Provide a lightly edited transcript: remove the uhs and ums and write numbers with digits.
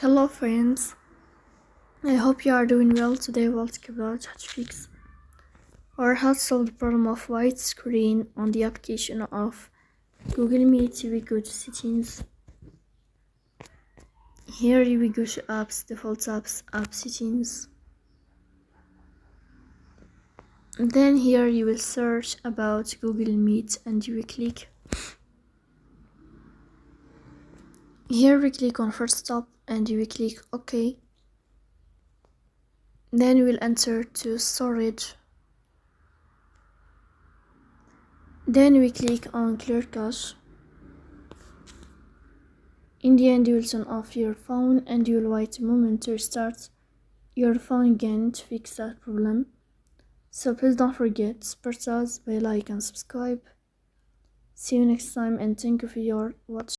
Hello friends, I hope you are doing well. Today we'll talk about how to fix or how to solve the problem of white screen on the application of Google Meet. We go to settings. Here we go to apps, default apps, app settings. And then here you will search about Google Meet and you will click. Here we click on first stop and you will click OK. Then we will enter to storage. Then we click on clear cache. In the end you will turn off your phone and you will wait a moment to restart your phone again to fix that problem. So please don't forget to support us by like and subscribe. See you next time and thank you for your watching.